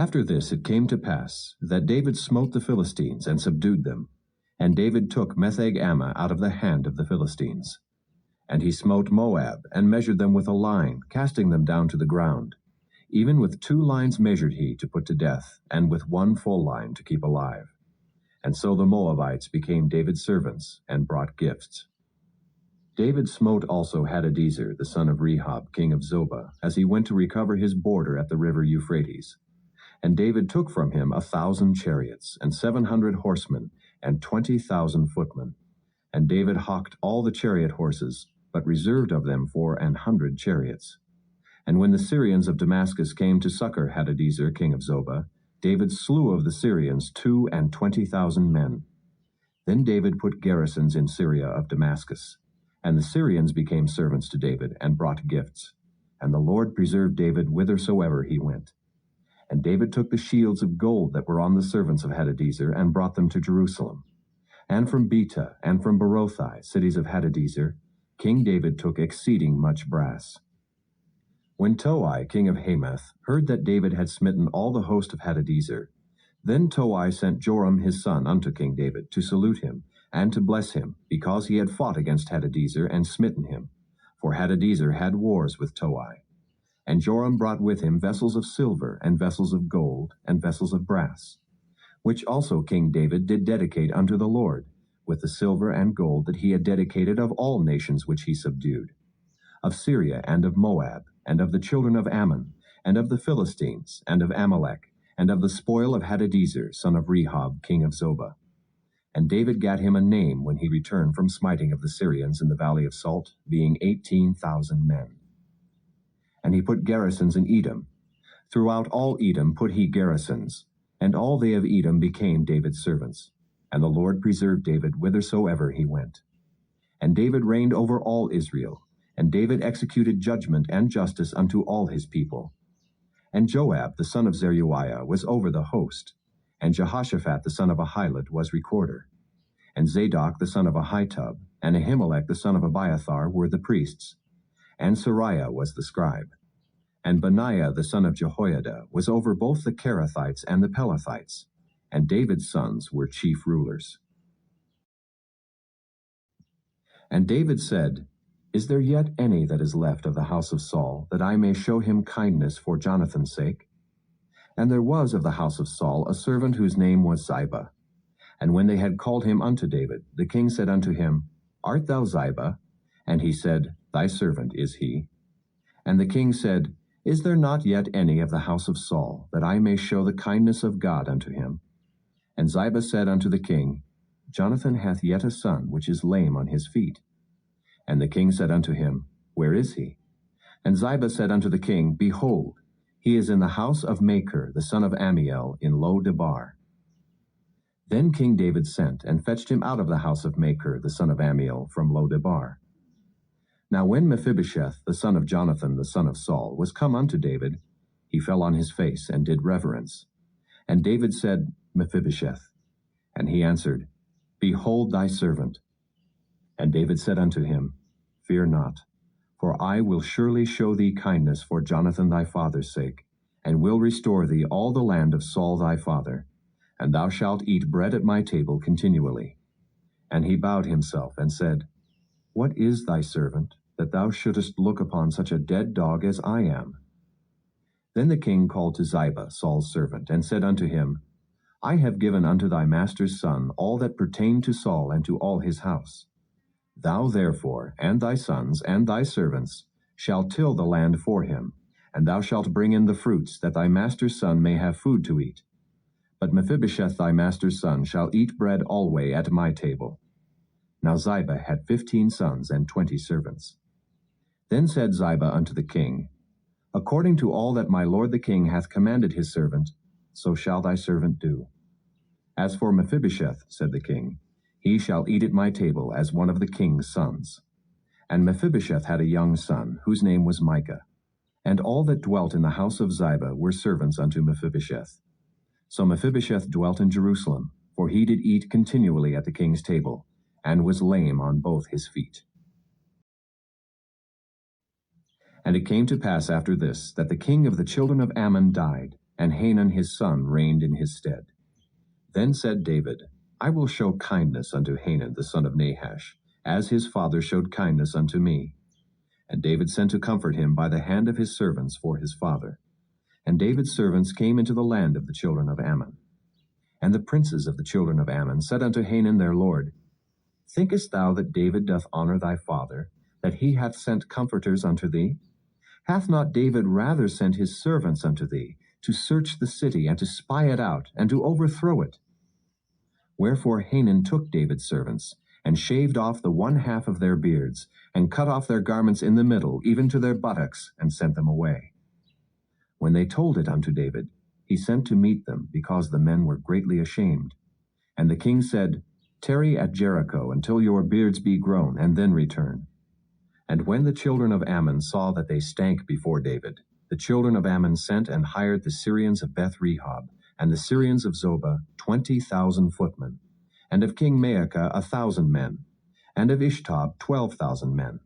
After this it came to pass that David smote the Philistines and subdued them. And David took Metheg-Ammah out of the hand of the Philistines. And he smote Moab, and measured them with a line, casting them down to the ground. Even with 2 lines measured he to put to death, and with 1 full line to keep alive. And so the Moabites became David's servants, and brought gifts. David smote also Hadadezer, the son of Rehob, king of Zobah, as he went to recover his border at the river Euphrates. And David took from him 1,000 chariots, and 700 horsemen, and 20,000 footmen. And David hocked all the chariot horses, but reserved of them for 100 chariots. And when the Syrians of Damascus came to succor Hadadezer, king of Zobah, David slew of the Syrians 22,000 men. Then David put garrisons in Syria of Damascus. And the Syrians became servants to David, and brought gifts. And the Lord preserved David whithersoever he went. And David took the shields of gold that were on the servants of Hadadezer, and brought them to Jerusalem. And from Betah, and from Berothai, cities of Hadadezer, King David took exceeding much brass. When Toi, king of Hamath, heard that David had smitten all the host of Hadadezer, then Toi sent Joram his son unto King David, to salute him, and to bless him, because he had fought against Hadadezer, and smitten him. For Hadadezer had wars with Toi. And Joram brought with him vessels of silver, and vessels of gold, and vessels of brass, which also King David did dedicate unto the Lord, with the silver and gold that he had dedicated of all nations which he subdued, of Syria, and of Moab, and of the children of Ammon, and of the Philistines, and of Amalek, and of the spoil of Hadadezer, son of Rehob, king of Zobah. And David gat him a name when he returned from smiting of the Syrians in the valley of Salt, being 18,000 men. And he put garrisons in Edom. Throughout all Edom put he garrisons, and all they of Edom became David's servants. And the Lord preserved David whithersoever he went. And David reigned over all Israel, and David executed judgment and justice unto all his people. And Joab the son of Zeruiah was over the host, and Jehoshaphat the son of Ahilud was recorder. And Zadok the son of Ahitub, and Ahimelech the son of Abiathar were the priests. And Sariah was the scribe. And Benaiah the son of Jehoiada was over both the Kerethites and the Pelethites, and David's sons were chief rulers. And David said, Is there yet any that is left of the house of Saul, that I may show him kindness for Jonathan's sake? And there was of the house of Saul a servant whose name was Ziba. And when they had called him unto David, the king said unto him, Art thou Ziba? And he said, Thy servant is he. And the king said, Is there not yet any of the house of Saul, that I may show the kindness of God unto him? And Ziba said unto the king, Jonathan hath yet a son, which is lame on his feet. And the king said unto him, Where is he? And Ziba said unto the king, Behold, he is in the house of Machir, the son of Ammiel, in Lo-debar. Then King David sent, and fetched him out of the house of Machir, the son of Ammiel, from Lo-debar. Now when Mephibosheth, the son of Jonathan, the son of Saul, was come unto David, he fell on his face, and did reverence. And David said, Mephibosheth. And he answered, Behold thy servant. And David said unto him, Fear not, for I will surely show thee kindness for Jonathan thy father's sake, and will restore thee all the land of Saul thy father, and thou shalt eat bread at my table continually. And he bowed himself, and said, What is thy servant, that thou shouldest look upon such a dead dog as I am? Then the king called to Ziba, Saul's servant, and said unto him, I have given unto thy master's son all that pertained to Saul and to all his house. Thou therefore, and thy sons, and thy servants, shall till the land for him, and thou shalt bring in the fruits, that thy master's son may have food to eat. But Mephibosheth thy master's son shall eat bread alway at my table. Now Ziba had 15 sons and 20 servants. Then said Ziba unto the king, According to all that my lord the king hath commanded his servant, so shall thy servant do. As for Mephibosheth, said the king, he shall eat at my table as one of the king's sons. And Mephibosheth had a young son, whose name was Micah. And all that dwelt in the house of Ziba were servants unto Mephibosheth. So Mephibosheth dwelt in Jerusalem, for he did eat continually at the king's table, and was lame on both his feet. And it came to pass after this, that the king of the children of Ammon died, and Hanun his son reigned in his stead. Then said David, I will show kindness unto Hanun the son of Nahash, as his father showed kindness unto me. And David sent to comfort him by the hand of his servants for his father. And David's servants came into the land of the children of Ammon. And the princes of the children of Ammon said unto Hanun their lord, Thinkest thou that David doth honor thy father, that he hath sent comforters unto thee? Hath not David rather sent his servants unto thee, to search the city, and to spy it out, and to overthrow it? Wherefore Hanun took David's servants, and shaved off the one half of their beards, and cut off their garments in the middle, even to their buttocks, and sent them away. When they told it unto David, he sent to meet them, because the men were greatly ashamed. And the king said, Tarry at Jericho until your beards be grown, and then return. And when the children of Ammon saw that they stank before David, the children of Ammon sent and hired the Syrians of Beth-rehob, and the Syrians of Zobah 20,000 footmen, and of King Maacah 1,000 men, and of Ishtob 12,000 men.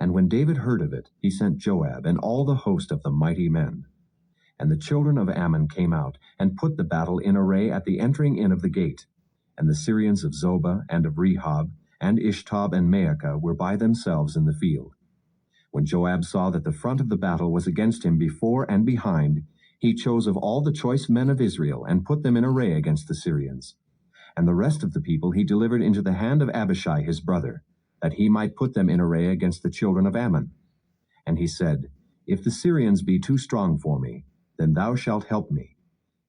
And when David heard of it, he sent Joab and all the host of the mighty men. And the children of Ammon came out, and put the battle in array at the entering in of the gate. And the Syrians of Zobah and of Rehob, and Ishtob and Maacah were by themselves in the field. When Joab saw that the front of the battle was against him before and behind, he chose of all the choice men of Israel, and put them in array against the Syrians. And the rest of the people he delivered into the hand of Abishai his brother, that he might put them in array against the children of Ammon. And he said, If the Syrians be too strong for me, then thou shalt help me.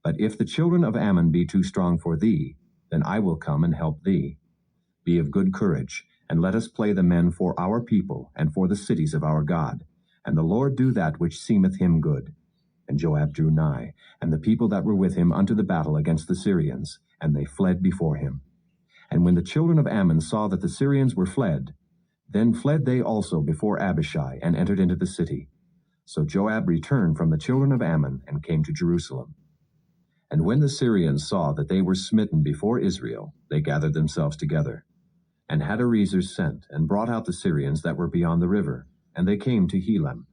But if the children of Ammon be too strong for thee, then I will come and help thee. Be of good courage, and let us play the men for our people, and for the cities of our God. And the Lord do that which seemeth him good. And Joab drew nigh, and the people that were with him unto the battle against the Syrians, and they fled before him. And when the children of Ammon saw that the Syrians were fled, then fled they also before Abishai, and entered into the city. So Joab returned from the children of Ammon, and came to Jerusalem. And when the Syrians saw that they were smitten before Israel, they gathered themselves together. And Hadarezer sent, and brought out the Syrians that were beyond the river, and they came to Helam.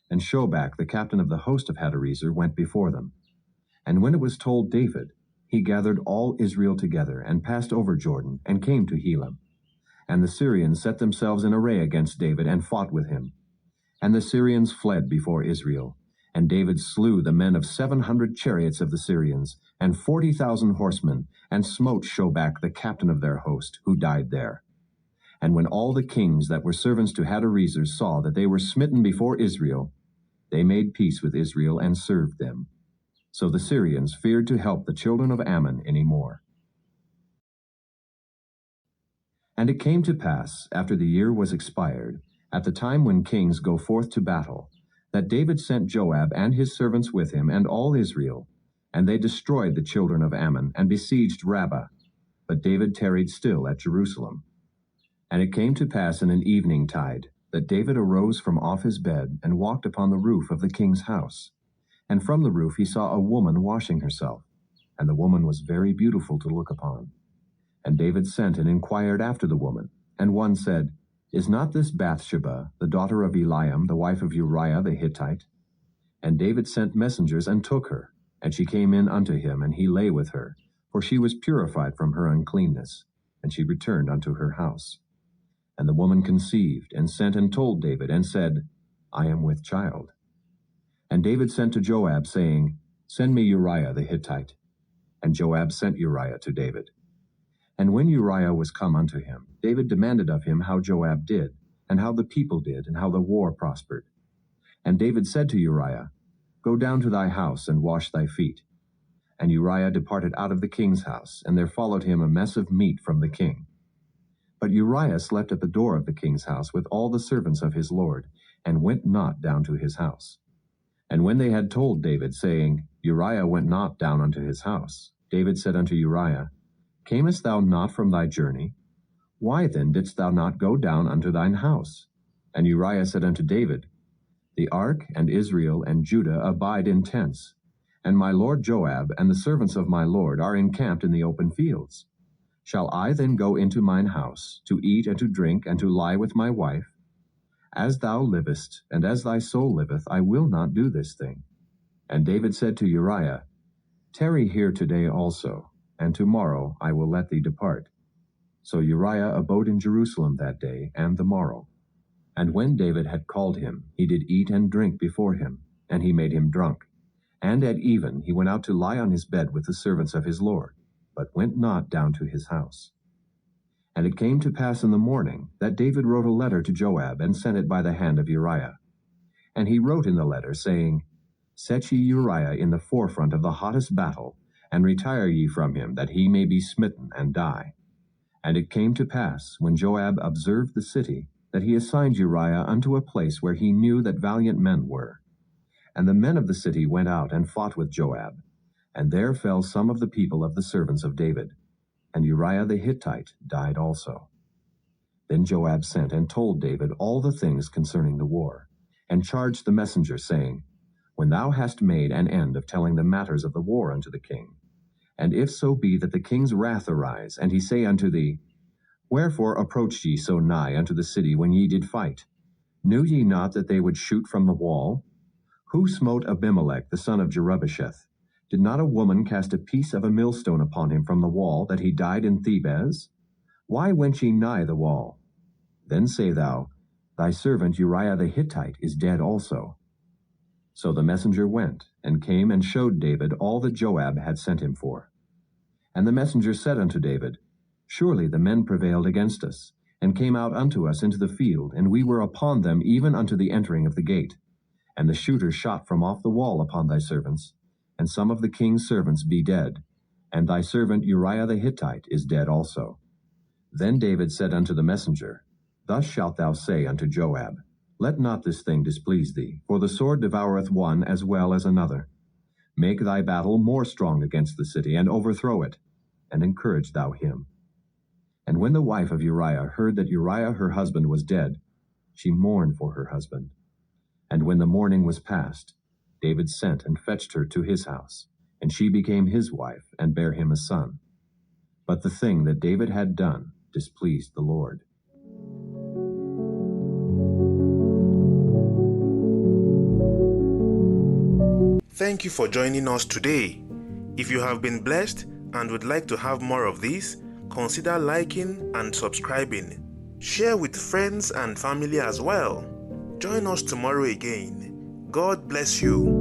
And Shobach, the captain of the host of Hadarezer, went before them. And when it was told David, he gathered all Israel together, and passed over Jordan, and came to Helam. And the Syrians set themselves in array against David, and fought with him. And the Syrians fled before Israel. And David slew the men of 700 chariots of the Syrians, and 40,000 horsemen, and smote Shobach the captain of their host, who died there. And when all the kings that were servants to Hadarezer saw that they were smitten before Israel, they made peace with Israel, and served them. So the Syrians feared to help the children of Ammon any more. And it came to pass, after the year was expired, at the time when kings go forth to battle, that David sent Joab and his servants with him, and all Israel, and they destroyed the children of Ammon, and besieged Rabbah. But David tarried still at Jerusalem. And it came to pass in an evening tide, that David arose from off his bed, and walked upon the roof of the king's house. And from the roof he saw a woman washing herself, and the woman was very beautiful to look upon. And David sent and inquired after the woman. And one said, Is not this Bathsheba, the daughter of Eliam, the wife of Uriah the Hittite? And David sent messengers, and took her. And she came in unto him, and he lay with her, for she was purified from her uncleanness. And she returned unto her house. And the woman conceived, and sent and told David, and said, I am with child. And David sent to Joab, saying, Send me Uriah the Hittite. And Joab sent Uriah to David. And when Uriah was come unto him, David demanded of him how Joab did, and how the people did, and how the war prospered. And David said to Uriah, Go down to thy house, and wash thy feet. And Uriah departed out of the king's house, and there followed him a mess of meat from the king. But Uriah slept at the door of the king's house with all the servants of his lord, and went not down to his house. And when they had told David, saying, Uriah went not down unto his house, David said unto Uriah, Camest thou not from thy journey? Why then didst thou not go down unto thine house? And Uriah said unto David, The ark and Israel and Judah abide in tents, and my lord Joab and the servants of my lord are encamped in the open fields. Shall I then go into mine house, to eat and to drink, and to lie with my wife? As thou livest, and as thy soul liveth, I will not do this thing. And David said to Uriah, Tarry here today also, and tomorrow I will let thee depart. So Uriah abode in Jerusalem that day and the morrow. And when David had called him, he did eat and drink before him, and he made him drunk. And at even he went out to lie on his bed with the servants of his Lord, but went not down to his house. And it came to pass in the morning that David wrote a letter to Joab, and sent it by the hand of Uriah. And he wrote in the letter, saying, Set ye Uriah in the forefront of the hottest battle, and retire ye from him, that he may be smitten and die. And it came to pass, when Joab observed the city, that he assigned Uriah unto a place where he knew that valiant men were. And the men of the city went out and fought with Joab, and there fell some of the people of the servants of David. And Uriah the Hittite died also. Then Joab sent and told David all the things concerning the war, and charged the messenger, saying, When thou hast made an end of telling the matters of the war unto the king, and if so be that the king's wrath arise, and he say unto thee, Wherefore approached ye so nigh unto the city when ye did fight? Knew ye not that they would shoot from the wall? Who smote Abimelech the son of Jerubbesheth? Did not a woman cast a piece of a millstone upon him from the wall, that he died in Thebez? Why went ye nigh the wall? Then say thou, Thy servant Uriah the Hittite is dead also. So the messenger went, and came and showed David all that Joab had sent him for. And the messenger said unto David, Surely the men prevailed against us, and came out unto us into the field, and we were upon them even unto the entering of the gate. And the shooters shot from off the wall upon thy servants, and some of the king's servants be dead, and thy servant Uriah the Hittite is dead also. Then David said unto the messenger, Thus shalt thou say unto Joab, Let not this thing displease thee, for the sword devoureth one as well as another. Make thy battle more strong against the city, and overthrow it, and encourage thou him. And when the wife of Uriah heard that Uriah her husband was dead, she mourned for her husband. And when the mourning was past, David sent and fetched her to his house, and she became his wife, and bare him a son. But the thing that David had done displeased the Lord. Thank you for joining us today. If you have been blessed and would like to have more of this, consider liking and subscribing. Share with friends and family as well. Join us tomorrow again. God bless you.